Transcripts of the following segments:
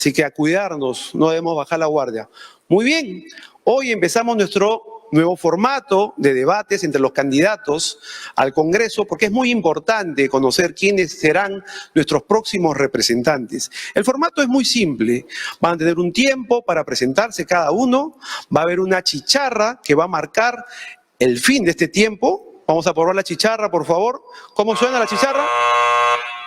Así que a cuidarnos, no debemos bajar la guardia. Muy bien, hoy empezamos nuestro nuevo formato de debates entre los candidatos al Congreso, porque es muy importante conocer quiénes serán nuestros próximos representantes. El formato es muy simple, van a tener un tiempo para presentarse cada uno, va a haber una chicharra que va a marcar el fin de este tiempo. Vamos a probar la chicharra, por favor. ¿Cómo suena la chicharra?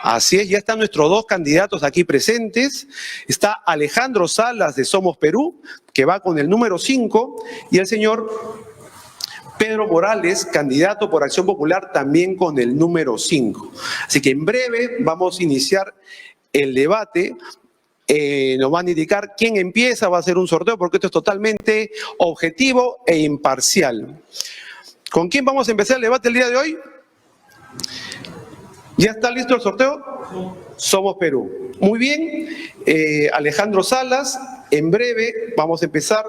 Así es, ya están nuestros dos candidatos aquí presentes. Está Alejandro Salas de Somos Perú, que va con el número 5, y el señor Pedro Morales, candidato por Acción Popular, también con el número 5. Así que en breve vamos a iniciar el debate. Nos van a indicar quién empieza, va a ser un sorteo, porque esto es totalmente objetivo e imparcial. ¿Con quién vamos a empezar el debate el día de hoy? ¿Ya está listo el sorteo? Somos Perú. Muy bien, Alejandro Salas, en breve vamos a empezar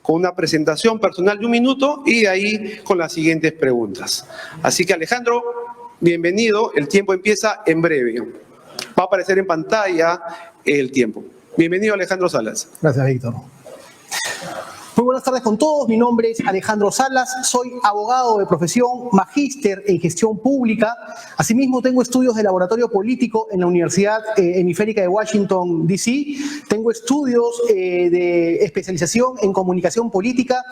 con una presentación personal de 1 minuto y de ahí con las siguientes preguntas. Así que Alejandro, bienvenido, el tiempo empieza en breve. Va a aparecer en pantalla el tiempo. Bienvenido Alejandro Salas. Gracias, Víctor. Muy buenas tardes con todos, mi nombre es Alejandro Salas, soy abogado de profesión, magíster en gestión pública, asimismo tengo estudios de laboratorio político en la Universidad Hemisférica de Washington, D.C., tengo estudios de especialización en comunicación política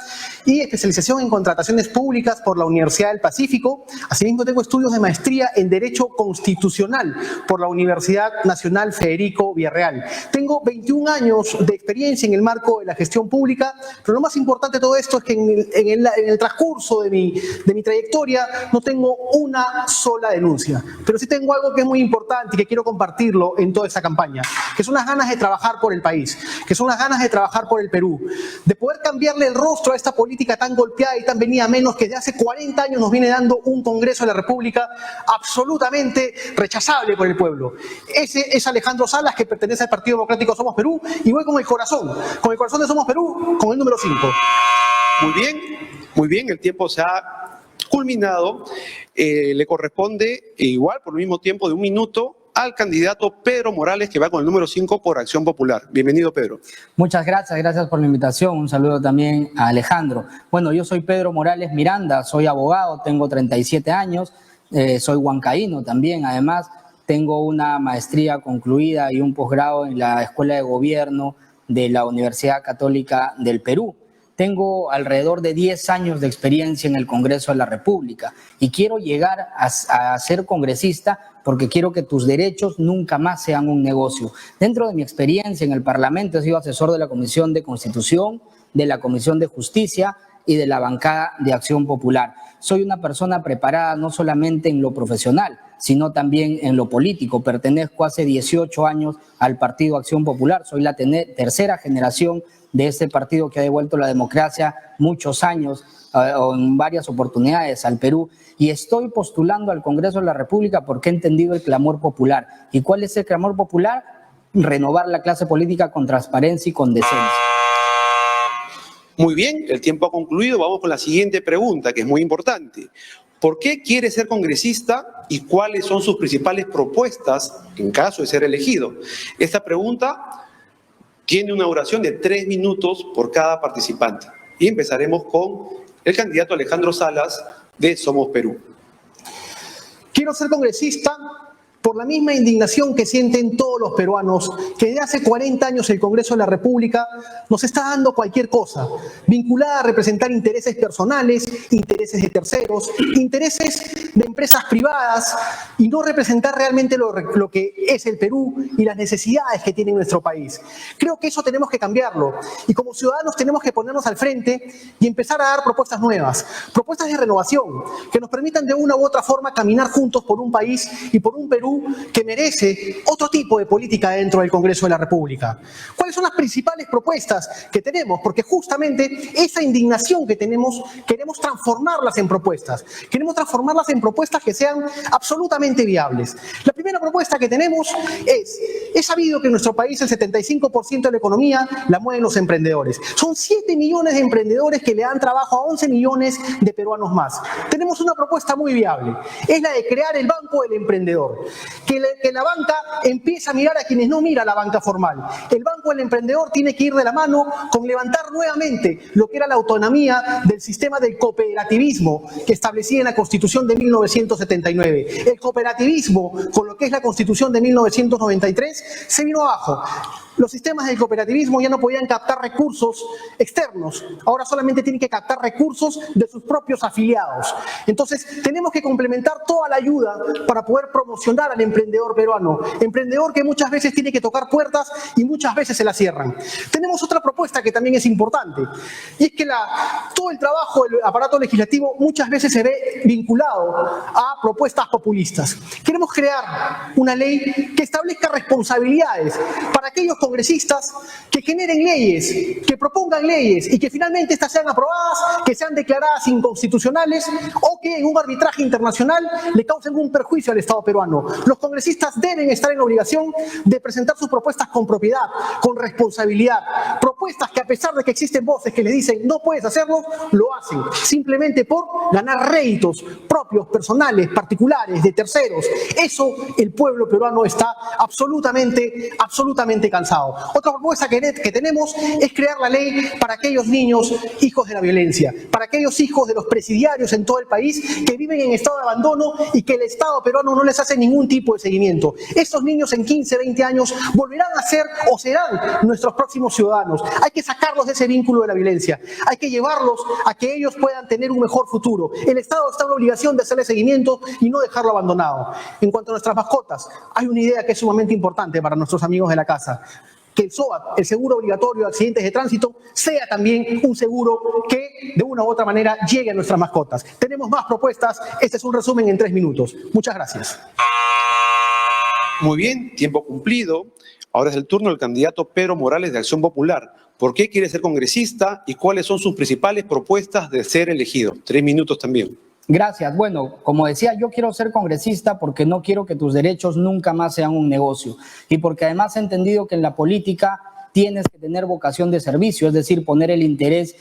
y especialización en contrataciones públicas por la Universidad del Pacífico, asimismo tengo estudios de maestría en Derecho Constitucional por la Universidad Nacional Federico Villarreal. Tengo 21 años de experiencia en el marco de la gestión pública, pero lo más importante de todo esto es que en el transcurso de mi trayectoria no tengo una sola denuncia, pero sí tengo algo que es muy importante y que quiero compartirlo en toda esta campaña, que son las ganas de trabajar por el país, que son las ganas de trabajar por el Perú, de poder cambiarle el rostro a esta política tan golpeada y tan venida a menos que desde hace 40 años nos viene dando un Congreso de la República absolutamente rechazable por el pueblo. Ese es Alejandro Salas, que pertenece al Partido Democrático Somos Perú, y voy con el corazón de Somos Perú, con el número 5. Muy bien, el tiempo se ha culminado. Le corresponde igual por el mismo tiempo de 1 minuto al candidato Pedro Morales, que va con el número 5 por Acción Popular. Bienvenido, Pedro. Muchas gracias por la invitación. Un saludo también a Alejandro. Bueno, yo soy Pedro Morales Miranda, soy abogado, tengo 37 años, soy huancaíno también, además tengo una maestría concluida y un posgrado en la Escuela de Gobierno de la Universidad Católica del Perú. Tengo alrededor de 10 años de experiencia en el Congreso de la República y quiero llegar a ser congresista porque quiero que tus derechos nunca más sean un negocio. Dentro de mi experiencia en el Parlamento he sido asesor de la Comisión de Constitución, de la Comisión de Justicia y de la bancada de Acción Popular. Soy una persona preparada no solamente en lo profesional, sino también en lo político. Pertenezco hace 18 años al Partido Acción Popular. Soy la tercera generación de este partido que ha devuelto la democracia muchos años, en varias oportunidades al Perú, y estoy postulando al Congreso de la República porque he entendido el clamor popular. ¿Y cuál es el clamor popular? Renovar la clase política con transparencia y con decencia. Muy bien, el tiempo ha concluido. Vamos con la siguiente pregunta, que es muy importante. ¿Por qué quiere ser congresista y cuáles son sus principales propuestas en caso de ser elegido? Esta pregunta tiene una duración de 3 minutos por cada participante. Y empezaremos con el candidato Alejandro Salas de Somos Perú. Quiero ser congresista por la misma indignación que sienten todos los peruanos, que desde hace 40 años el Congreso de la República nos está dando cualquier cosa, vinculada a representar intereses personales, intereses de terceros, intereses de empresas privadas, y no representar realmente lo que es el Perú y las necesidades que tiene nuestro país. Creo que eso tenemos que cambiarlo, y como ciudadanos tenemos que ponernos al frente y empezar a dar propuestas nuevas, propuestas de renovación, que nos permitan de una u otra forma caminar juntos por un país y por un Perú que merece otro tipo de política dentro del Congreso de la República. ¿Cuáles son las principales propuestas que tenemos? Porque justamente esa indignación que tenemos, queremos transformarlas en propuestas. Queremos transformarlas en propuestas que sean absolutamente viables. La primera propuesta que tenemos es sabido que en nuestro país el 75% de la economía la mueven los emprendedores. Son 7 millones de emprendedores que le dan trabajo a 11 millones de peruanos más. Tenemos una propuesta muy viable, es la de crear el Banco del Emprendedor. Que la banca empiece a mirar a quienes no mira la banca formal. El Banco del Emprendedor tiene que ir de la mano con levantar nuevamente lo que era la autonomía del sistema del cooperativismo que establecía en la Constitución de 1979. El cooperativismo, con lo que es la Constitución de 1993, se vino abajo. Los sistemas del cooperativismo ya no podían captar recursos externos, ahora solamente tienen que captar recursos de sus propios afiliados. Entonces, tenemos que complementar toda la ayuda para poder promocionar al emprendedor peruano, emprendedor que muchas veces tiene que tocar puertas y muchas veces se las cierran. Tenemos otra propuesta que también es importante, y es que todo el trabajo del aparato legislativo muchas veces se ve vinculado a propuestas populistas. Queremos crear una ley que establezca responsabilidades para aquellos congresistas que generen leyes, que propongan leyes y que finalmente estas sean aprobadas, que sean declaradas inconstitucionales o que en un arbitraje internacional le causen un perjuicio al Estado peruano. Los congresistas deben estar en obligación de presentar sus propuestas con propiedad, con responsabilidad. Propuestas que, a pesar de que existen voces que les dicen no puedes hacerlo, lo hacen, simplemente por ganar réditos propios, personales, particulares, de terceros. Eso el pueblo peruano está absolutamente cansado. Otra propuesta que tenemos es crear la ley para aquellos niños hijos de la violencia, para aquellos hijos de los presidiarios en todo el país que viven en estado de abandono y que el Estado peruano no les hace ningún tipo de seguimiento. Estos niños en 15, 20 años volverán a ser o serán nuestros próximos ciudadanos. Hay que sacarlos de ese vínculo de la violencia, hay que llevarlos a que ellos puedan tener un mejor futuro. El Estado está en la obligación de hacerle seguimiento y no dejarlo abandonado. En cuanto a nuestras mascotas, hay una idea que es sumamente importante para nuestros amigos de la casa: que el SOAT, el seguro obligatorio de accidentes de tránsito, sea también un seguro que de una u otra manera llegue a nuestras mascotas. Tenemos más propuestas, este es un resumen en 3 minutos. Muchas gracias. Muy bien, tiempo cumplido. Ahora es el turno del candidato Pedro Morales de Acción Popular. ¿Por qué quiere ser congresista y cuáles son sus principales propuestas de ser elegido? 3 minutos también. Gracias. Bueno, como decía, yo quiero ser congresista porque no quiero que tus derechos nunca más sean un negocio y porque además he entendido que en la política tienes que tener vocación de servicio, es decir, poner el interés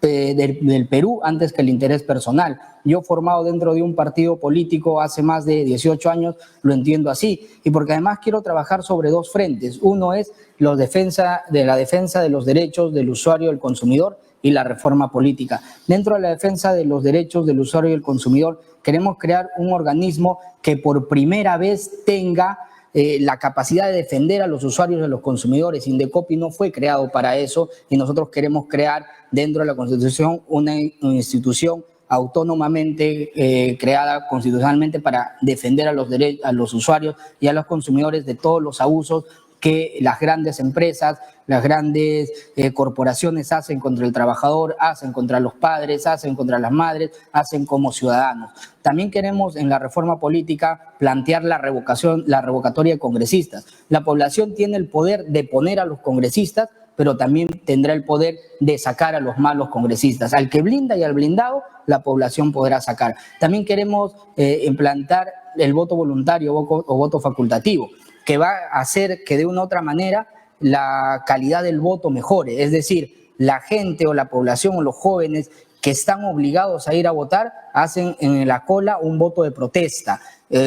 del Perú antes que el interés personal. Yo, formado dentro de un partido político hace más de 18 años, lo entiendo así, y porque además quiero trabajar sobre 2 frentes. Uno es la defensa de los derechos del usuario, del consumidor, y la reforma política. Dentro de la defensa de los derechos del usuario y del consumidor, queremos crear un organismo que por primera vez tenga la capacidad de defender a los usuarios y a los consumidores. Indecopi no fue creado para eso y nosotros queremos crear dentro de la Constitución una institución autónomamente creada constitucionalmente para defender a los usuarios y a los consumidores de todos los abusos que las grandes empresas, las grandes corporaciones hacen contra el trabajador, hacen contra los padres, hacen contra las madres, hacen como ciudadanos. También queremos en la reforma política plantear la revocatoria de congresistas. La población tiene el poder de poner a los congresistas, pero también tendrá el poder de sacar a los malos congresistas. Al que blinda y al blindado, la población podrá sacar. También queremos implantar el voto voluntario o voto facultativo, que va a hacer que de una u otra manera la calidad del voto mejore. Es decir, la gente o la población o los jóvenes que están obligados a ir a votar hacen en la cola un voto de protesta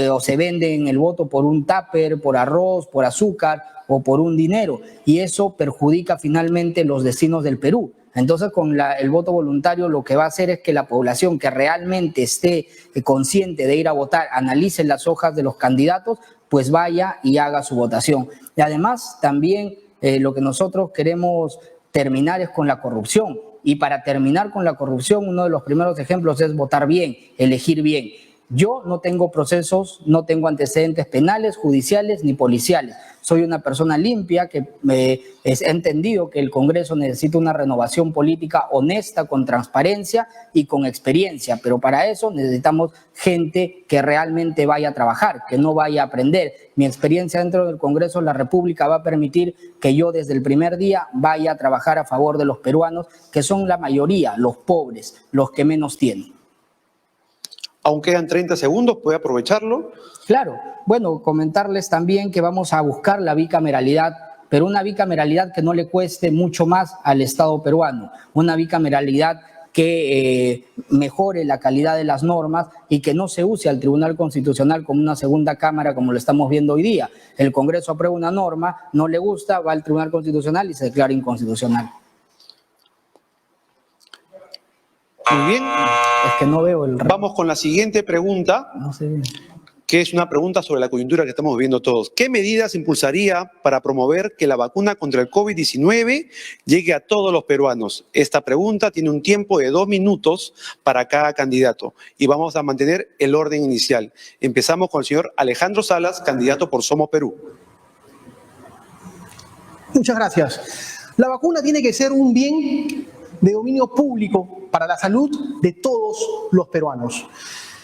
o se venden el voto por un tupper, por arroz, por azúcar o por un dinero, y eso perjudica finalmente los destinos del Perú. Entonces, con el voto voluntario lo que va a hacer es que la población que realmente esté consciente de ir a votar, analice las hojas de los candidatos, pues vaya y haga su votación. Y además, también lo que nosotros queremos terminar es con la corrupción. Y para terminar con la corrupción, uno de los primeros ejemplos es votar bien, elegir bien. Yo no tengo procesos, no tengo antecedentes penales, judiciales ni policiales. Soy una persona limpia que he entendido que el Congreso necesita una renovación política honesta, con transparencia y con experiencia, pero para eso necesitamos gente que realmente vaya a trabajar, que no vaya a aprender. Mi experiencia dentro del Congreso de la República va a permitir que yo desde el primer día vaya a trabajar a favor de los peruanos, que son la mayoría, los pobres, los que menos tienen. Aún quedan 30 segundos, ¿puede aprovecharlo? Claro, bueno, comentarles también que vamos a buscar la bicameralidad, pero una bicameralidad que no le cueste mucho más al Estado peruano, una bicameralidad que mejore la calidad de las normas y que no se use al Tribunal Constitucional como una segunda cámara como lo estamos viendo hoy día. El Congreso aprueba una norma, no le gusta, va al Tribunal Constitucional y se declara inconstitucional. Muy bien. Es que no veo el... Vamos con la siguiente pregunta, No sé. que es una pregunta sobre la coyuntura que estamos viviendo todos. ¿Qué medidas impulsaría para promover que la vacuna contra el COVID-19 llegue a todos los peruanos? Esta pregunta tiene un tiempo de 2 minutos para cada candidato y vamos a mantener el orden inicial. Empezamos con el señor Alejandro Salas, candidato por Somos Perú. Muchas gracias. La vacuna tiene que ser un bien de dominio público para la salud de todos los peruanos.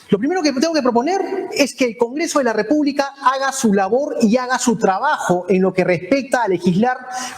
Lo primero que tengo que proponer es que el Congreso de la República haga su labor y haga su trabajo en lo que respecta a legislar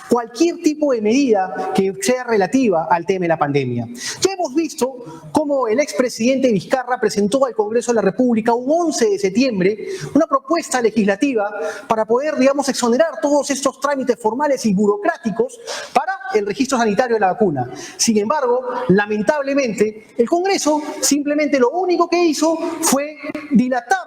cualquier tipo de medida que sea relativa al tema de la pandemia. Ya hemos visto cómo el expresidente Vizcarra presentó al Congreso de la República un 11 de septiembre una propuesta legislativa para poder, digamos, exonerar todos estos trámites formales y burocráticos para el registro sanitario de la vacuna. Sin embargo, lamentablemente, el Congreso simplemente lo único que hizo fue dilatar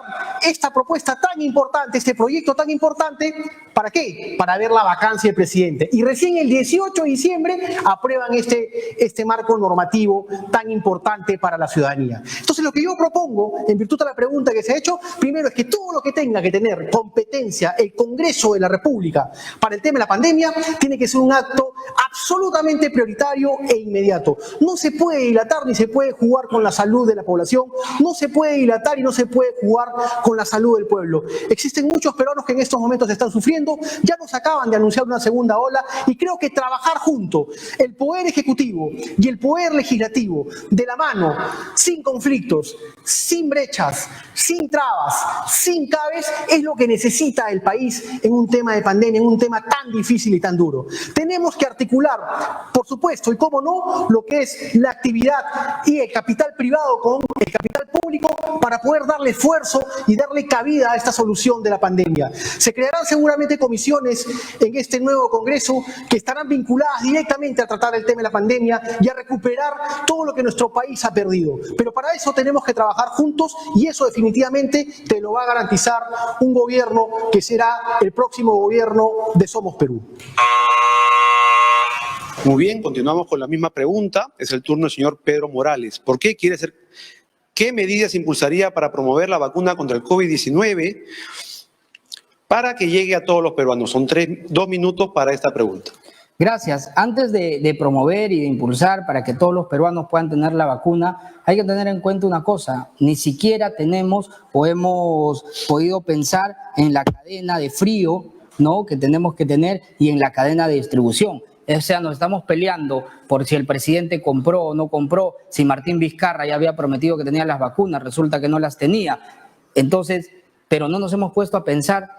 esta propuesta tan importante, este proyecto tan importante, ¿para qué? Para ver la vacancia del presidente. Y recién el 18 de diciembre aprueban este marco normativo tan importante para la ciudadanía. Entonces, lo que yo propongo, en virtud de la pregunta que se ha hecho, primero es que todo lo que tenga que tener competencia el Congreso de la República para el tema de la pandemia tiene que ser un acto absolutamente prioritario e inmediato. No se puede dilatar ni se puede jugar con la salud de la población, no se puede dilatar y no se puede jugar con la salud del pueblo. Existen muchos peruanos que en estos momentos están sufriendo, ya nos acaban de anunciar una segunda ola y creo que trabajar junto el Poder Ejecutivo y el Poder Legislativo de la mano, sin conflictos, sin brechas, sin trabas, sin cabes, es lo que necesita el país en un tema de pandemia, en un tema tan difícil y tan duro. Tenemos que articular, por supuesto, y cómo no, lo que es la actividad y el capital privado con el capital público para poder darle esfuerzo y darle cabida a esta solución de la pandemia. Se crearán seguramente comisiones en este nuevo Congreso que estarán vinculadas directamente a tratar el tema de la pandemia y a recuperar todo lo que nuestro país ha perdido. Pero para eso tenemos que trabajar juntos y eso definitivamente te lo va a garantizar un gobierno que será el próximo gobierno de Somos Perú. Muy bien, continuamos con la misma pregunta. Es el turno del señor Pedro Morales. ¿Por qué quiere ser? ¿Qué medidas impulsaría para promover la vacuna contra el COVID-19 para que llegue a todos los peruanos? Son 2 minutos para esta pregunta. Gracias. Antes de promover y de impulsar para que todos los peruanos puedan tener la vacuna, hay que tener en cuenta una cosa, ni siquiera tenemos o hemos podido pensar en la cadena de frío, ¿no?, que tenemos que tener y en la cadena de distribución. O sea, nos estamos peleando por si el presidente compró o no compró, si Martín Vizcarra ya había prometido que tenía las vacunas, resulta que no las tenía. Entonces, pero no nos hemos puesto a pensar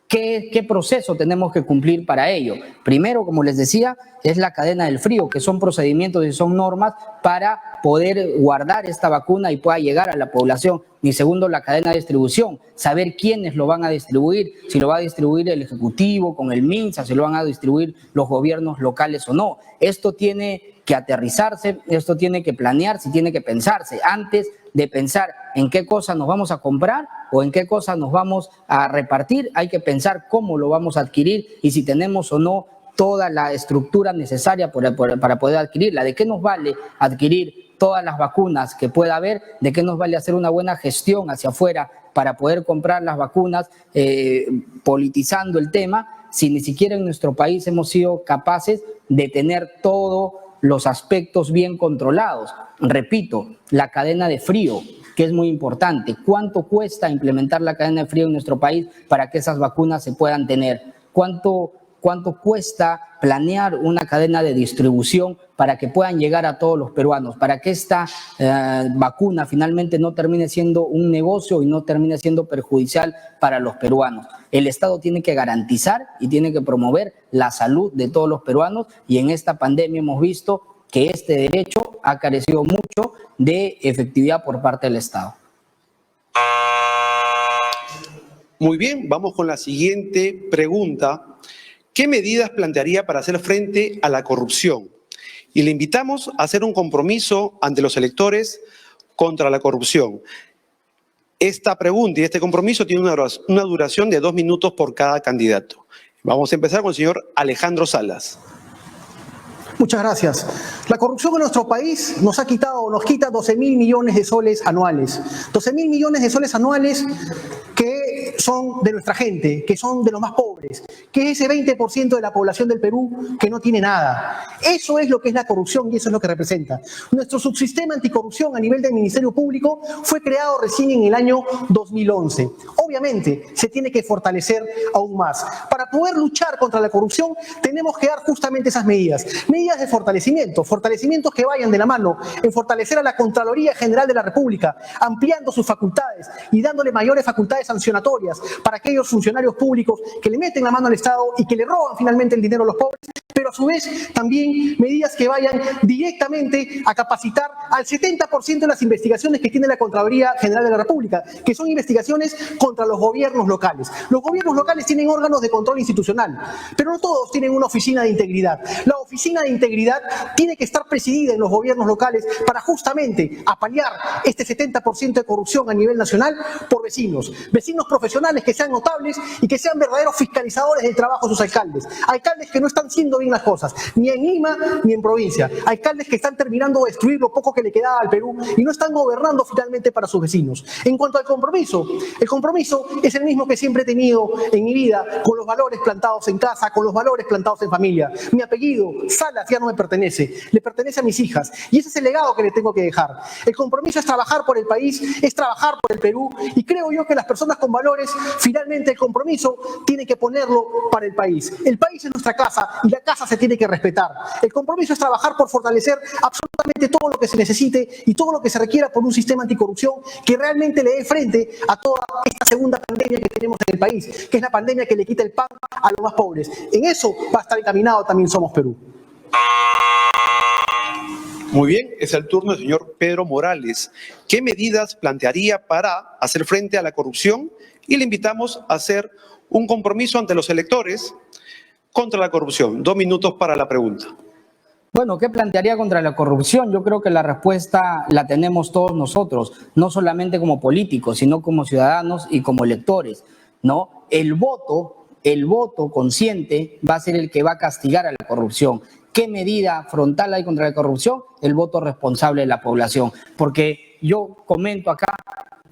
qué proceso tenemos que cumplir para ello. Primero, como les decía, es la cadena del frío, que son procedimientos y son normas para poder guardar esta vacuna y pueda llegar a la población. Y segundo, la cadena de distribución, saber quiénes lo van a distribuir, si lo va a distribuir el Ejecutivo con el MINSA, si lo van a distribuir los gobiernos locales o no. Esto tiene que aterrizarse, esto tiene que planearse, tiene que pensarse antes de pensar en qué cosa nos vamos a comprar o en qué cosa nos vamos a repartir. Hay que pensar cómo lo vamos a adquirir y si tenemos o no toda la estructura necesaria para poder adquirirla. ¿De qué nos vale adquirir todas las vacunas que pueda haber? ¿De qué nos vale hacer una buena gestión hacia afuera para poder comprar las vacunas, politizando el tema, si ni siquiera en nuestro país hemos sido capaces de tener todos los aspectos bien controlados? Repito, la cadena de frío, que es muy importante. ¿Cuánto cuesta implementar la cadena de frío en nuestro país para que esas vacunas se puedan tener? ¿Cuánto cuesta planear una cadena de distribución para que puedan llegar a todos los peruanos, para que esta vacuna finalmente no termine siendo un negocio y no termine siendo perjudicial para los peruanos? El Estado tiene que garantizar y tiene que promover la salud de todos los peruanos y en esta pandemia hemos visto que este derecho ha carecido mucho de efectividad por parte del Estado. Muy bien, vamos con la siguiente pregunta. ¿Qué medidas plantearía para hacer frente a la corrupción? y le invitamos a hacer un compromiso ante los electores contra la corrupción. Esta pregunta y este compromiso tiene una duración de 2 minutos por cada candidato. Vamos a empezar con el señor Alejandro Salas. Muchas gracias. La corrupción en nuestro país nos quita 12.000 millones de soles anuales. 12.000 millones de soles anuales que son de nuestra gente, que son de los más pobres, que es ese 20% de la población del Perú que no tiene nada. Eso es lo que es la corrupción y eso es lo que representa. Nuestro subsistema anticorrupción a nivel del Ministerio Público fue creado recién en el año 2011. Obviamente, se tiene que fortalecer aún más. Para poder luchar contra la corrupción, tenemos que dar justamente esas medidas. Medidas de fortalecimientos que vayan de la mano en fortalecer a la Contraloría General de la República, ampliando sus facultades y dándole mayores facultades sancionatorias para aquellos funcionarios públicos que le meten la mano al Estado y que le roban finalmente el dinero a los pobres, pero a su vez también medidas que vayan directamente a capacitar al 70% de las investigaciones que tiene la Contraloría General de la República, que son investigaciones contra los gobiernos locales. Los gobiernos locales tienen órganos de control institucional, pero no todos tienen una oficina de integridad. La oficina de integridad tiene que estar presidida en los gobiernos locales para justamente apalear este 70% de corrupción a nivel nacional por vecinos profesionales que sean notables y que sean verdaderos fiscalizadores del trabajo de sus alcaldes. Alcaldes que no están haciendo bien las cosas, ni en Lima ni en provincia. Alcaldes que están terminando de destruir lo poco que le quedaba al Perú y no están gobernando finalmente para sus vecinos. En cuanto al compromiso, el compromiso es el mismo que siempre he tenido en mi vida, con los valores plantados en casa, con los valores plantados en familia. Mi apellido, Salas, ya no me pertenece, le pertenece a mis hijas y ese es el legado que le tengo que dejar. El compromiso es trabajar por el país, es trabajar por el Perú y creo yo que las personas con valores, finalmente el compromiso tiene que ponerlo para el país. El país es nuestra casa y la casa se tiene que respetar. El compromiso es trabajar por fortalecer absolutamente todo lo que se necesite y todo lo que se requiera por un sistema anticorrupción que realmente le dé frente a toda esta segunda pandemia que tenemos en el país, que es la pandemia que le quita el pan a los más pobres. En eso va a estar encaminado también Somos Perú. Muy bien, es el turno del señor Pedro Morales. ¿Qué medidas plantearía para hacer frente a la corrupción? Y le invitamos a hacer un compromiso ante los electores contra la corrupción. 2 minutos para la pregunta. Bueno, ¿qué plantearía contra la corrupción? Yo creo que la respuesta la tenemos todos nosotros, no solamente como políticos, sino como ciudadanos y como electores, ¿no? El voto consciente va a ser el que va a castigar a la corrupción. ¿Qué medida frontal hay contra la corrupción? El voto responsable de la población. Porque yo comento acá,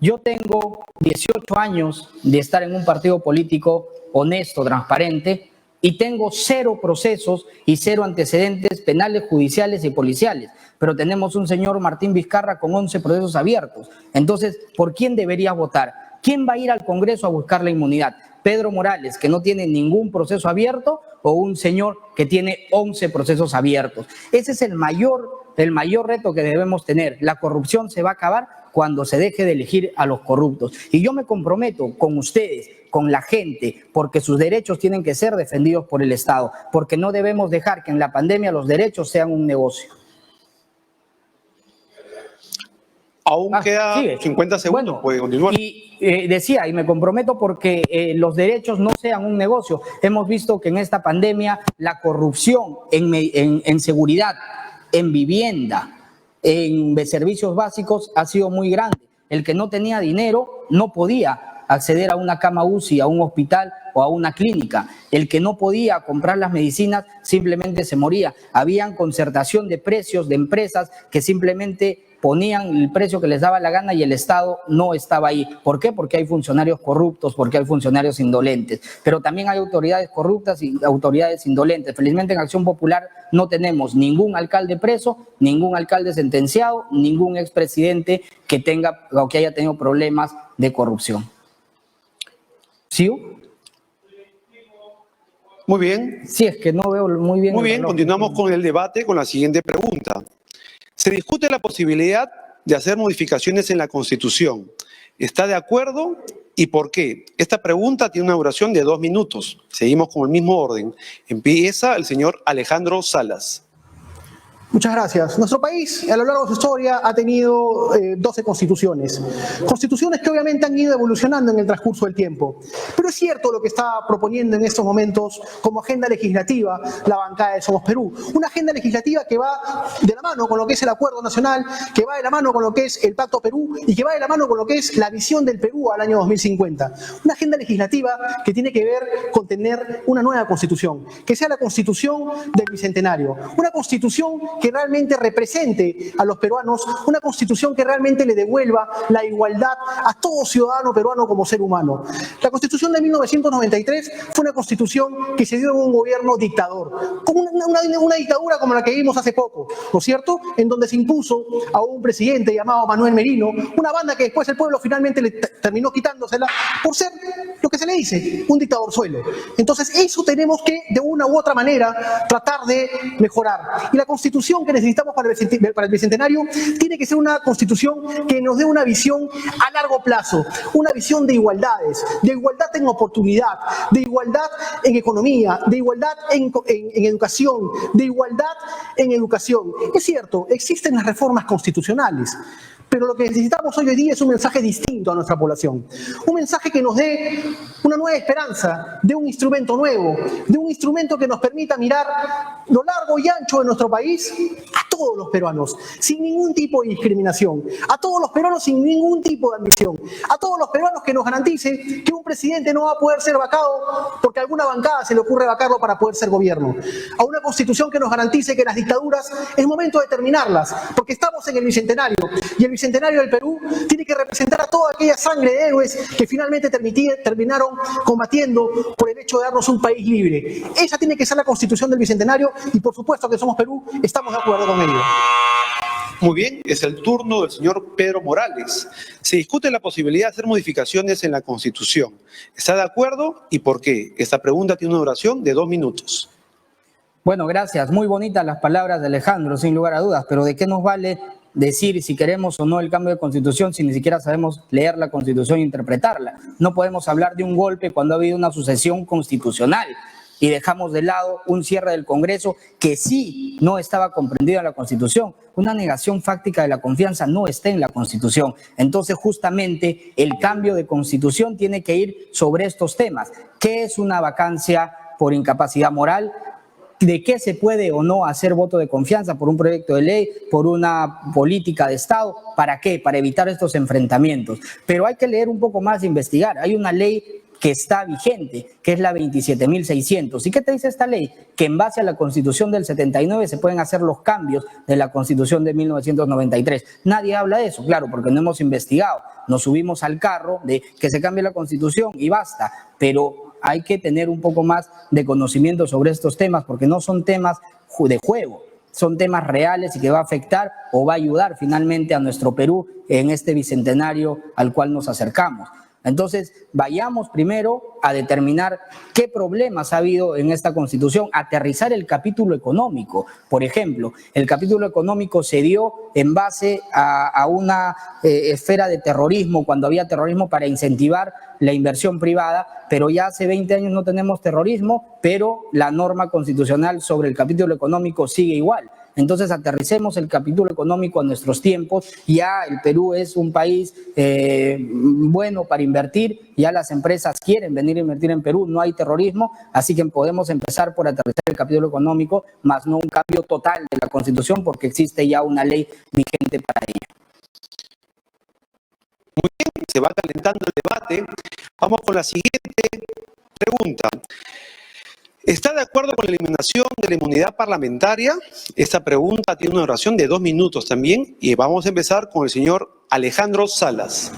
yo tengo 18 años de estar en un partido político honesto, transparente, y tengo 0 procesos y 0 antecedentes penales, judiciales y policiales. Pero tenemos un señor Martín Vizcarra con 11 procesos abiertos. Entonces, ¿por quién debería votar? ¿Quién va a ir al Congreso a buscar la inmunidad? ¿Pedro Morales, que no tiene ningún proceso abierto, o un señor que tiene 11 procesos abiertos? Ese es el mayor reto que debemos tener. La corrupción se va a acabar cuando se deje de elegir a los corruptos. Y yo me comprometo con ustedes, con la gente, porque sus derechos tienen que ser defendidos por el Estado, porque no debemos dejar que en la pandemia los derechos sean un negocio. Aún queda sigue. 50 segundos, bueno, puede continuar. Y decía, y me comprometo porque los derechos no sean un negocio. Hemos visto que en esta pandemia la corrupción en seguridad, en vivienda, en servicios básicos ha sido muy grande. El que no tenía dinero no podía acceder a una cama UCI, a un hospital o a una clínica. El que no podía comprar las medicinas simplemente se moría. Habían concertación de precios de empresas que simplemente ponían el precio que les daba la gana y el Estado no estaba ahí. ¿Por qué? Porque hay funcionarios corruptos, porque hay funcionarios indolentes. Pero también hay autoridades corruptas y autoridades indolentes. Felizmente en Acción Popular no tenemos ningún alcalde preso, ningún alcalde sentenciado, ningún expresidente que tenga o que haya tenido problemas de corrupción. ¿Sí? Muy bien. Sí, es que no veo muy bien. Muy bien, continuamos con el debate con la siguiente pregunta. Se discute la posibilidad de hacer modificaciones en la Constitución. ¿Está de acuerdo y por qué? Esta pregunta tiene una duración de 2 minutos. Seguimos con el mismo orden. Empieza el señor Alejandro Salas. Muchas gracias. Nuestro país, a lo largo de su historia, ha tenido 12 constituciones. Constituciones que obviamente han ido evolucionando en el transcurso del tiempo. Pero es cierto lo que está proponiendo en estos momentos como agenda legislativa la bancada de Somos Perú. Una agenda legislativa que va de la mano con lo que es el Acuerdo Nacional, que va de la mano con lo que es el Pacto Perú y que va de la mano con lo que es la visión del Perú al año 2050. Una agenda legislativa que tiene que ver con tener una nueva constitución, que sea la constitución del Bicentenario. Una constitución que realmente represente a los peruanos, una constitución que realmente le devuelva la igualdad a todo ciudadano peruano como ser humano. La constitución de 1993 fue una constitución que se dio en un gobierno dictador, como una dictadura como la que vimos hace poco, ¿no es cierto?, en donde se impuso a un presidente llamado Manuel Merino, una banda que después el pueblo finalmente le terminó quitándosela por ser lo que se le dice, un dictadorzuelo. Entonces eso tenemos que de una u otra manera tratar de mejorar. Y la constitución que necesitamos para el Bicentenario tiene que ser una constitución que nos dé una visión a largo plazo, una visión de igualdades, de igualdad en oportunidad, de igualdad en economía, de igualdad en educación, de igualdad en educación. Es cierto, existen las reformas constitucionales, pero lo que necesitamos hoy en día es un mensaje distinto a nuestra población. Un mensaje que nos dé una nueva esperanza, de un instrumento nuevo, de un instrumento que nos permita mirar lo largo y ancho de nuestro país a todos los peruanos, sin ningún tipo de discriminación, a todos los peruanos sin ningún tipo de ambición, a todos los peruanos que nos garantice que un presidente no va a poder ser vacado porque a alguna bancada se le ocurre vacarlo para poder ser gobierno, a una constitución que nos garantice que las dictaduras es momento de terminarlas, porque estamos en el Bicentenario y el Bicentenario del Perú tiene que representar a toda aquella sangre de héroes que finalmente terminaron combatiendo por el hecho de darnos un país libre. Esa tiene que ser la constitución del Bicentenario y por supuesto que Somos Perú estamos de acuerdo con ello. Muy bien, es el turno del señor Pedro Morales. Se discute la posibilidad de hacer modificaciones en la Constitución. ¿Está de acuerdo y por qué? Esta pregunta tiene una duración de 2 minutos. Bueno, gracias. Muy bonitas las palabras de Alejandro, sin lugar a dudas, pero ¿de qué nos vale decir si queremos o no el cambio de constitución si ni siquiera sabemos leer la constitución e interpretarla? No podemos hablar de un golpe cuando ha habido una sucesión constitucional y dejamos de lado un cierre del Congreso que sí no estaba comprendido en la Constitución. Una negación fáctica de la confianza no está en la Constitución. Entonces, justamente, el cambio de Constitución tiene que ir sobre estos temas. ¿Qué es una vacancia por incapacidad moral? ¿De qué se puede o no hacer voto de confianza por un proyecto de ley, por una política de Estado? ¿Para qué? Para evitar estos enfrentamientos. Pero hay que leer un poco más e investigar. Hay una ley que está vigente, que es la 27.600. ¿Y qué te dice esta ley? Que en base a la Constitución del 79 se pueden hacer los cambios de la Constitución de 1993. Nadie habla de eso, claro, porque no hemos investigado. Nos subimos al carro de que se cambie la Constitución y basta, pero hay que tener un poco más de conocimiento sobre estos temas, porque no son temas de juego, son temas reales y que va a afectar o va a ayudar finalmente a nuestro Perú en este bicentenario al cual nos acercamos. Entonces, vayamos primero a determinar qué problemas ha habido en esta Constitución, aterrizar el capítulo económico. Por ejemplo, el capítulo económico se dio en base a una esfera de terrorismo, cuando había terrorismo para incentivar la inversión privada, pero ya hace 20 años no tenemos terrorismo, pero la norma constitucional sobre el capítulo económico sigue igual. Entonces aterricemos el capítulo económico a nuestros tiempos. Ya el Perú es un país bueno para invertir, ya las empresas quieren venir a invertir en Perú, no hay terrorismo, así que podemos empezar por aterrizar el capítulo económico, más no un cambio total de la Constitución, porque existe ya una ley vigente para ello. Muy bien, se va calentando el debate. Vamos con la siguiente pregunta. ¿Está de acuerdo con la eliminación de la inmunidad parlamentaria? Esta pregunta tiene una duración de 2 minutos también y vamos a empezar con el señor Alejandro Salas.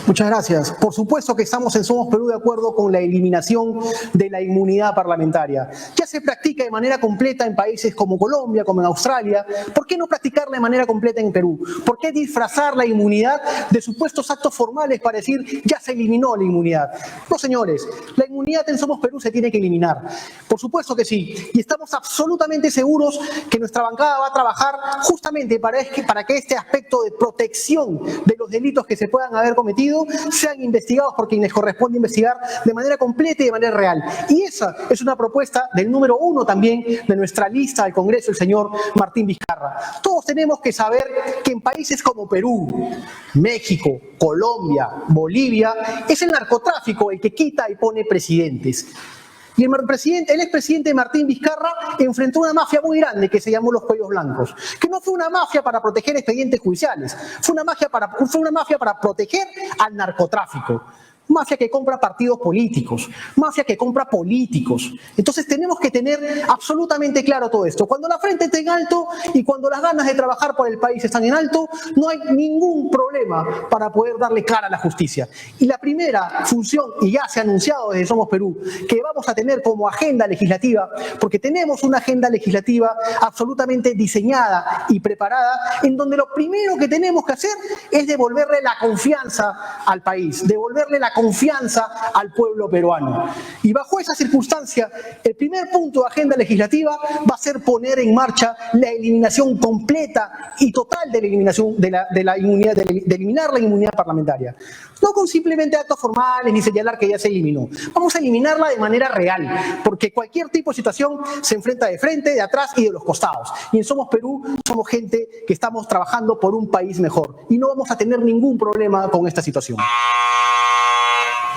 Muchas gracias. Por supuesto que estamos en Somos Perú de acuerdo con la eliminación de la inmunidad parlamentaria. Ya se practica de manera completa en países como Colombia, como en Australia. ¿Por qué no practicarla de manera completa en Perú? ¿Por qué disfrazar la inmunidad de supuestos actos formales para decir ya se eliminó la inmunidad? No, señores, la inmunidad en Somos Perú se tiene que eliminar. Por supuesto que sí. Y estamos absolutamente seguros que nuestra bancada va a trabajar justamente para que este aspecto de protección de los delitos que se puedan haber cometido cometido sean investigados por quienes corresponde investigar de manera completa y de manera real. Y esa es una propuesta del número 1 también de nuestra lista del Congreso, el señor Martín Vizcarra. Todos tenemos que saber que en países como Perú, México, Colombia, Bolivia, es el narcotráfico el que quita y pone presidentes. Y el expresidente Martín Vizcarra enfrentó una mafia muy grande que se llamó los Cuellos Blancos, que no fue una mafia para proteger expedientes judiciales, fue una mafia para proteger al narcotráfico. Mafia que compra partidos políticos, mafia que compra políticos. Entonces tenemos que tener absolutamente claro todo esto. Cuando la frente está en alto y cuando las ganas de trabajar por el país están en alto, no hay ningún problema para poder darle cara a la justicia. Y la primera función, y ya se ha anunciado desde Somos Perú, que vamos a tener como agenda legislativa, porque tenemos una agenda legislativa absolutamente diseñada y preparada, en donde lo primero que tenemos que hacer es devolverle la confianza al país, devolverle la confianza al pueblo peruano. Y bajo esa circunstancia, el primer punto de agenda legislativa va a ser poner en marcha la eliminación completa y total de la eliminación de la inmunidad, de eliminar la inmunidad parlamentaria. No con simplemente actos formales ni señalar que ya se eliminó. Vamos a eliminarla de manera real, porque cualquier tipo de situación se enfrenta de frente, de atrás y de los costados. Y en Somos Perú somos gente que estamos trabajando por un país mejor y no vamos a tener ningún problema con esta situación.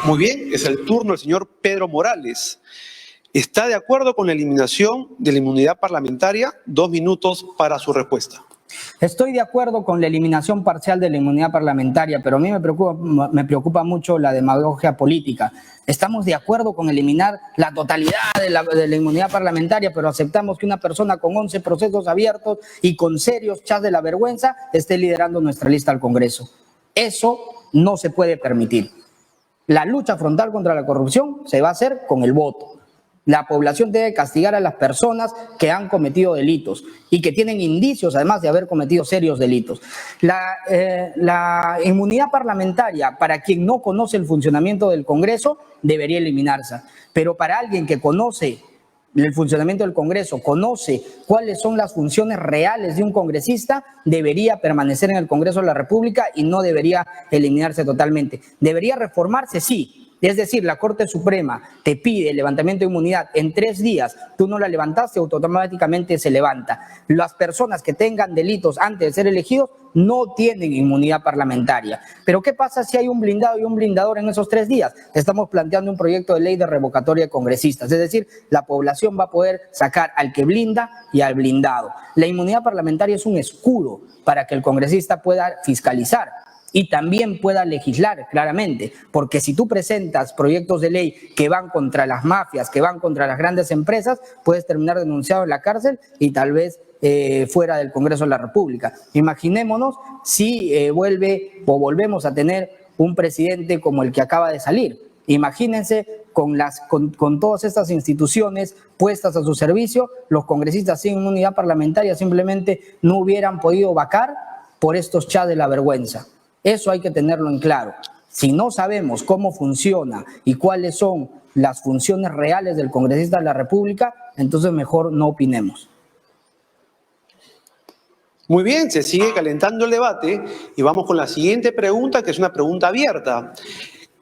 Muy bien, es el turno del señor Pedro Morales. ¿Está de acuerdo con la eliminación de la inmunidad parlamentaria? 2 minutos para su respuesta. Estoy de acuerdo con la eliminación parcial de la inmunidad parlamentaria, pero a mí me preocupa mucho la demagogia política. Estamos de acuerdo con eliminar la totalidad de la inmunidad parlamentaria, pero aceptamos que una persona con 11 procesos abiertos y con serios chats de la vergüenza esté liderando nuestra lista al Congreso. Eso no se puede permitir. La lucha frontal contra la corrupción se va a hacer con el voto. La población debe castigar a las personas que han cometido delitos y que tienen indicios, además de haber cometido serios delitos. La inmunidad parlamentaria, para quien no conoce el funcionamiento del Congreso, debería eliminarse. Pero para alguien que conoce el funcionamiento del Congreso, conoce cuáles son las funciones reales de un congresista, debería permanecer en el Congreso de la República y no debería eliminarse totalmente. Debería reformarse, sí. Es decir, la Corte Suprema te pide el levantamiento de inmunidad en 3 días, tú no la levantaste, automáticamente se levanta. Las personas que tengan delitos antes de ser elegidos no tienen inmunidad parlamentaria. Pero ¿qué pasa si hay un blindado y un blindador en esos 3 días? Estamos planteando un proyecto de ley de revocatoria de congresistas, es decir, la población va a poder sacar al que blinda y al blindado. La inmunidad parlamentaria es un escudo para que el congresista pueda fiscalizar y también pueda legislar claramente, porque si tú presentas proyectos de ley que van contra las mafias, que van contra las grandes empresas, puedes terminar denunciado en la cárcel y tal vez fuera del Congreso de la República. Imaginémonos si volvemos a tener un presidente como el que acaba de salir. Imagínense con todas estas instituciones puestas a su servicio, los congresistas sin inmunidad parlamentaria simplemente no hubieran podido vacar por estos chats de la vergüenza. Eso hay que tenerlo en claro. Si no sabemos cómo funciona y cuáles son las funciones reales del congresista de la República, entonces mejor no opinemos. Muy bien, se sigue calentando el debate y vamos con la siguiente pregunta, que es una pregunta abierta.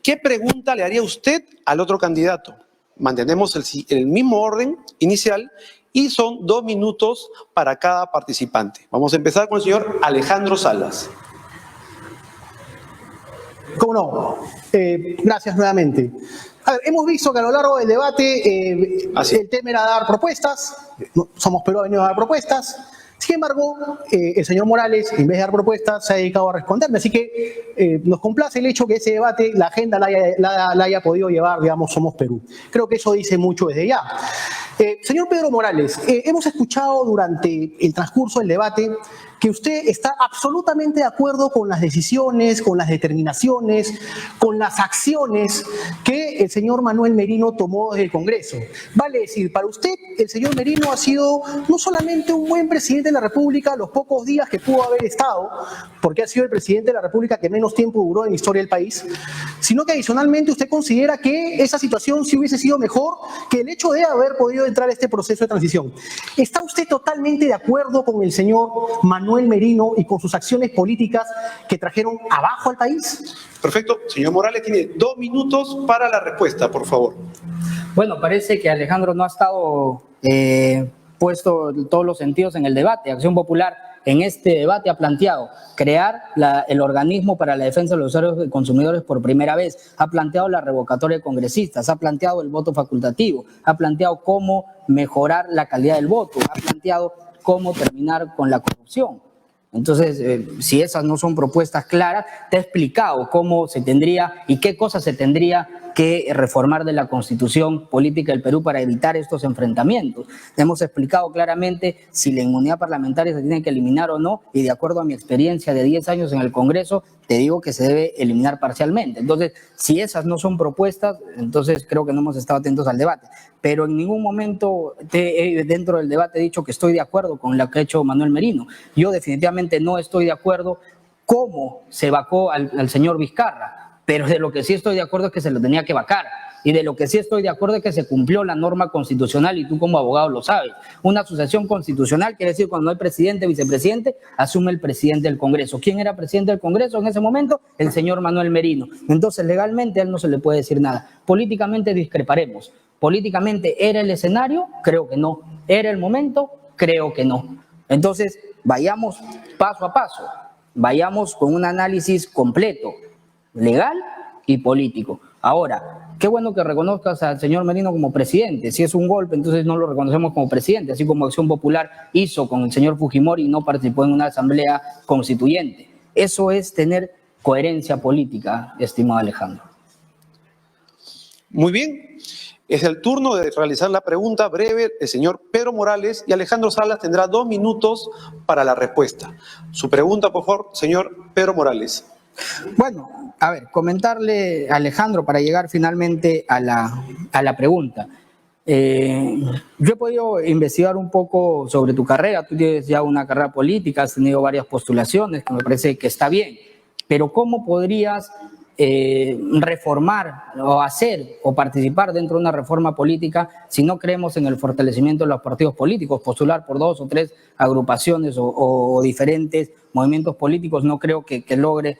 ¿Qué pregunta le haría usted al otro candidato? Mantenemos el mismo orden inicial y son 2 minutos para cada participante. Vamos a empezar con el señor Alejandro Salas. ¿Cómo no? Gracias nuevamente. A ver, hemos visto que a lo largo del debate el tema era dar propuestas. Somos Perú, ha venido a dar propuestas. Sin embargo, el señor Morales, en vez de dar propuestas, se ha dedicado a responderme. Así que nos complace el hecho que ese debate, la agenda la haya podido llevar, digamos, Somos Perú. Creo que eso dice mucho desde ya. Señor Pedro Morales, hemos escuchado durante el transcurso del debate que usted está absolutamente de acuerdo con las decisiones, con las determinaciones, con las acciones que el señor Manuel Merino tomó desde el Congreso. Vale decir, para usted, el señor Merino ha sido no solamente un buen presidente de la República los pocos días que pudo haber estado, porque ha sido el presidente de la República que menos tiempo duró en la historia del país, sino que adicionalmente usted considera que esa situación sí hubiese sido mejor que el hecho de haber podido entrar a este proceso de transición. ¿Está usted totalmente de acuerdo con el señor Manuel Manuel Merino y con sus acciones políticas que trajeron abajo al país? Perfecto. Señor Morales, tiene 2 minutos para la respuesta, por favor. Bueno, parece que Alejandro no ha estado puesto en todos los sentidos en el debate. Acción Popular en este debate ha planteado crear el organismo para la defensa de los usuarios y consumidores por primera vez, ha planteado la revocatoria de congresistas, ha planteado el voto facultativo, ha planteado cómo mejorar la calidad del voto, ha planteado cómo terminar con la corrupción. Entonces, si esas no son propuestas claras, te he explicado cómo se tendría y qué cosas se tendría que reformar de la Constitución política del Perú para evitar estos enfrentamientos. Hemos explicado claramente si la inmunidad parlamentaria se tiene que eliminar o no, y de acuerdo a mi experiencia de 10 años en el Congreso, te digo que se debe eliminar parcialmente. Entonces, si esas no son propuestas, entonces creo que no hemos estado atentos al debate. Pero en ningún momento dentro del debate he dicho que estoy de acuerdo con lo que ha hecho Manuel Merino. Yo definitivamente no estoy de acuerdo cómo se vacó al señor Vizcarra, pero de lo que sí estoy de acuerdo es que se lo tenía que vacar. Y de lo que sí estoy de acuerdo es que se cumplió la norma constitucional, y tú como abogado lo sabes. Una sucesión constitucional quiere decir cuando no hay presidente, vicepresidente, asume el presidente del Congreso. ¿Quién era presidente del Congreso en ese momento? El señor Manuel Merino. Entonces, legalmente a él no se le puede decir nada. Políticamente discreparemos. ¿Políticamente era el escenario? Creo que no. ¿Era el momento? Creo que no. Entonces, vayamos paso a paso. Vayamos con un análisis completo, legal y político. Ahora, qué bueno que reconozcas al señor Merino como presidente. Si es un golpe, entonces no lo reconocemos como presidente, así como Acción Popular hizo con el señor Fujimori y no participó en una asamblea constituyente. Eso es tener coherencia política, estimado Alejandro. Muy bien. Es el turno de realizar la pregunta breve del señor Pedro Morales, y Alejandro Salas tendrá 2 minutos para la respuesta. Su pregunta, por favor, señor Pedro Morales. Bueno, a ver, comentarle a Alejandro para llegar finalmente a la pregunta. Yo he podido investigar un poco sobre tu carrera. Tú tienes ya una carrera política, has tenido varias postulaciones, que me parece que está bien, pero ¿cómo podrías reformar o hacer o participar dentro de una reforma política si no creemos en el fortalecimiento de los partidos políticos? Postular por 2 o 3 agrupaciones o diferentes movimientos políticos no creo que logre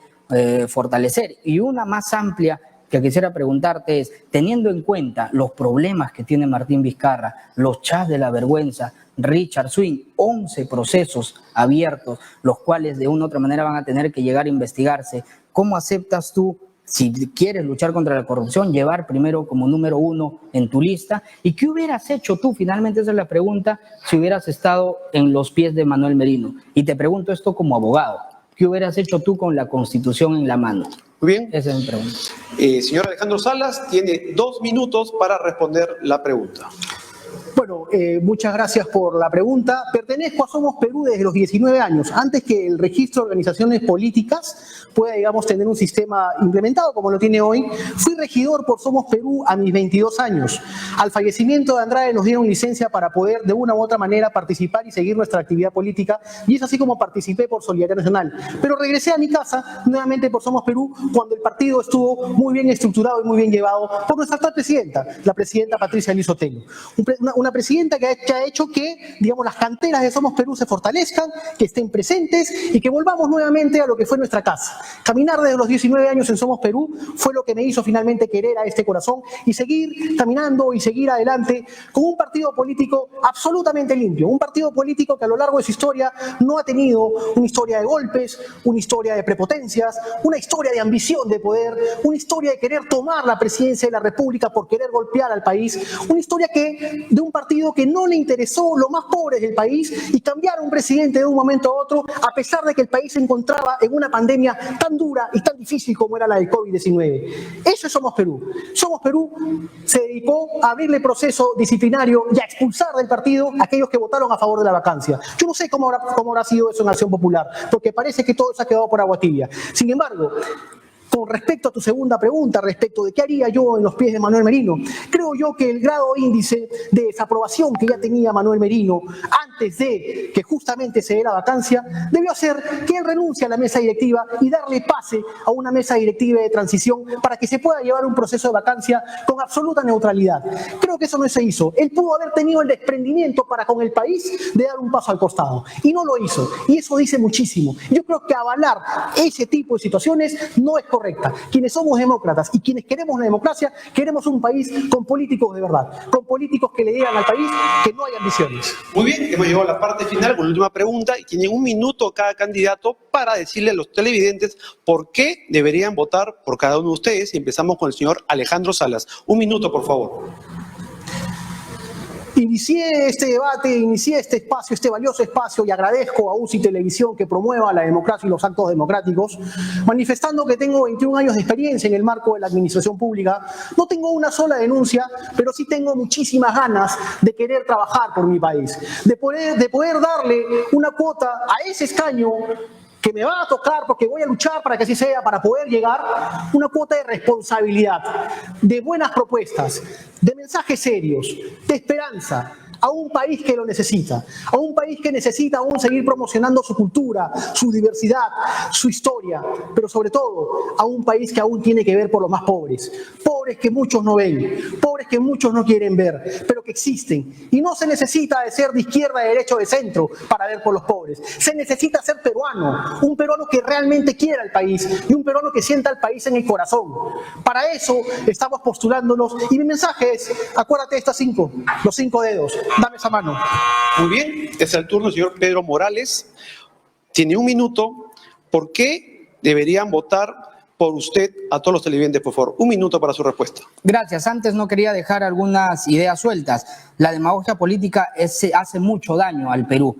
fortalecer. Y una más amplia que quisiera preguntarte es, teniendo en cuenta los problemas que tiene Martín Vizcarra, los chats de la vergüenza, Richard Swing, 11 procesos abiertos, los cuales de una u otra manera van a tener que llegar a investigarse, ¿cómo aceptas tú, si quieres luchar contra la corrupción, llevar primero como número 1 en tu lista? ¿Y qué hubieras hecho tú? Finalmente esa es la pregunta, si hubieras estado en los pies de Manuel Merino. Y te pregunto esto como abogado. ¿Qué hubieras hecho tú con la Constitución en la mano? Muy bien. Esa es mi pregunta. Señor Alejandro Salas, tiene 2 minutos para responder la pregunta. Bueno, muchas gracias por la pregunta. Pertenezco a Somos Perú desde los 19 años, antes que el registro de organizaciones políticas pueda, digamos, tener un sistema implementado como lo tiene hoy. Fui regidor por Somos Perú a mis 22 años. Al fallecimiento de Andrade nos dieron licencia para poder de una u otra manera participar y seguir nuestra actividad política, y es así como participé por Solidaridad Nacional. Pero regresé a mi casa nuevamente por Somos Perú cuando el partido estuvo muy bien estructurado y muy bien llevado por nuestra actual presidenta, la presidenta Patricia Liz Otero. Una presidenta que ha hecho que, digamos, las canteras de Somos Perú se fortalezcan, que estén presentes y que volvamos nuevamente a lo que fue nuestra casa. Caminar desde los 19 años en Somos Perú fue lo que me hizo finalmente querer a este corazón y seguir caminando y seguir adelante con un partido político absolutamente limpio, un partido político que a lo largo de su historia no ha tenido una historia de golpes, una historia de prepotencias, una historia de ambición de poder, una historia de querer tomar la presidencia de la República por querer golpear al país, una historia de un partido que no le interesó los más pobres del país y cambiar a un presidente de un momento a otro, a pesar de que el país se encontraba en una pandemia tan dura y tan difícil como era la del COVID-19. Eso es Somos Perú. Somos Perú se dedicó a abrirle proceso disciplinario y a expulsar del partido a aquellos que votaron a favor de la vacancia. Yo no sé cómo habrá sido eso en Acción Popular, porque parece que todo se ha quedado por agua tibia. Sin embargo, con respecto a tu segunda pregunta, respecto de qué haría yo en los pies de Manuel Merino, creo yo que el grado índice de desaprobación que ya tenía Manuel Merino antes de que justamente se dé la vacancia, debió hacer que él renuncie a la mesa directiva y darle pase a una mesa directiva de transición para que se pueda llevar un proceso de vacancia con absoluta neutralidad. Creo que eso no se hizo. Él pudo haber tenido el desprendimiento para con el país de dar un paso al costado y no lo hizo, y eso dice muchísimo. Yo creo que avalar ese tipo de situaciones no es correcta. Quienes somos demócratas y quienes queremos la democracia, queremos un país con políticos de verdad, con políticos que le digan al país que no hay ambiciones. Muy bien, hemos llegado a la parte final con la última pregunta y tienen un minuto cada candidato para decirle a los televidentes por qué deberían votar por cada uno de ustedes. Y empezamos con el señor Alejandro Salas. Un minuto, por favor. Inicié este debate, inicié este espacio, este valioso espacio, y agradezco a UCI Televisión que promueva la democracia y los actos democráticos, manifestando que tengo 21 años de experiencia en el marco de la administración pública. No tengo una sola denuncia, pero sí tengo muchísimas ganas de querer trabajar por mi país, de poder darle una cuota a ese escaño que me va a tocar, porque voy a luchar para que así sea, para poder llegar, una cuota de responsabilidad, de buenas propuestas, de mensajes serios, de esperanza, a un país que lo necesita, a un país que necesita aún seguir promocionando su cultura, su diversidad, su historia, pero sobre todo a un país que aún tiene que ver por los más pobres, pobres que muchos no ven, pobres que muchos no quieren ver, pero que existen. Y no se necesita de ser de izquierda, de derecha o de centro para ver por los pobres. Se necesita ser peruano, un peruano que realmente quiera el país y un peruano que sienta al país en el corazón. Para eso estamos postulándonos, y mi mensaje es: acuérdate de estas los 5 dedos. Dame esa mano. Muy bien, es el turno del señor Pedro Morales. Tiene un minuto. ¿Por qué deberían votar por usted a todos los televidentes, por favor? Un minuto para su respuesta. Gracias. Antes no quería dejar algunas ideas sueltas. La demagogia política hace mucho daño al Perú.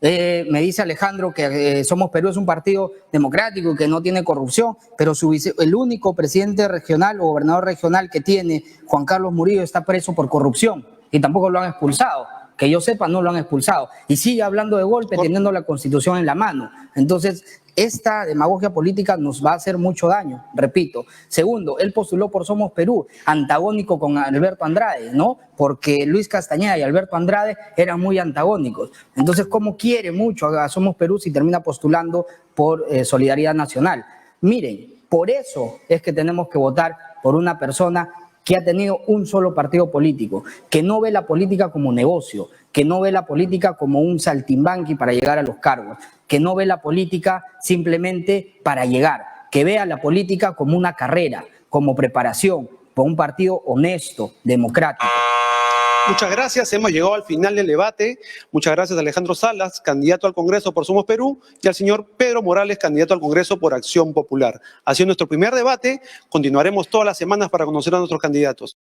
Me dice Alejandro que Somos Perú es un partido democrático que no tiene corrupción, pero el único presidente regional o gobernador regional que tiene, Juan Carlos Murillo, está preso por corrupción y tampoco lo han expulsado. Que yo sepa, no lo han expulsado. Y sigue hablando de golpe, teniendo la Constitución en la mano. Entonces, esta demagogia política nos va a hacer mucho daño, repito. Segundo, él postuló por Somos Perú, antagónico con Alberto Andrade, ¿no? Porque Luis Castañeda y Alberto Andrade eran muy antagónicos. Entonces, ¿cómo quiere mucho a Somos Perú si termina postulando por Solidaridad Nacional? Miren, por eso es que tenemos que votar por una persona que ha tenido un solo partido político, que no ve la política como negocio, que no ve la política como un saltimbanqui para llegar a los cargos, que no ve la política simplemente para llegar, que vea la política como una carrera, como preparación, por un partido honesto, democrático. Muchas gracias, hemos llegado al final del debate. Muchas gracias a Alejandro Salas, candidato al Congreso por Somos Perú, y al señor Pedro Morales, candidato al Congreso por Acción Popular. Ha sido nuestro primer debate, continuaremos todas las semanas para conocer a nuestros candidatos.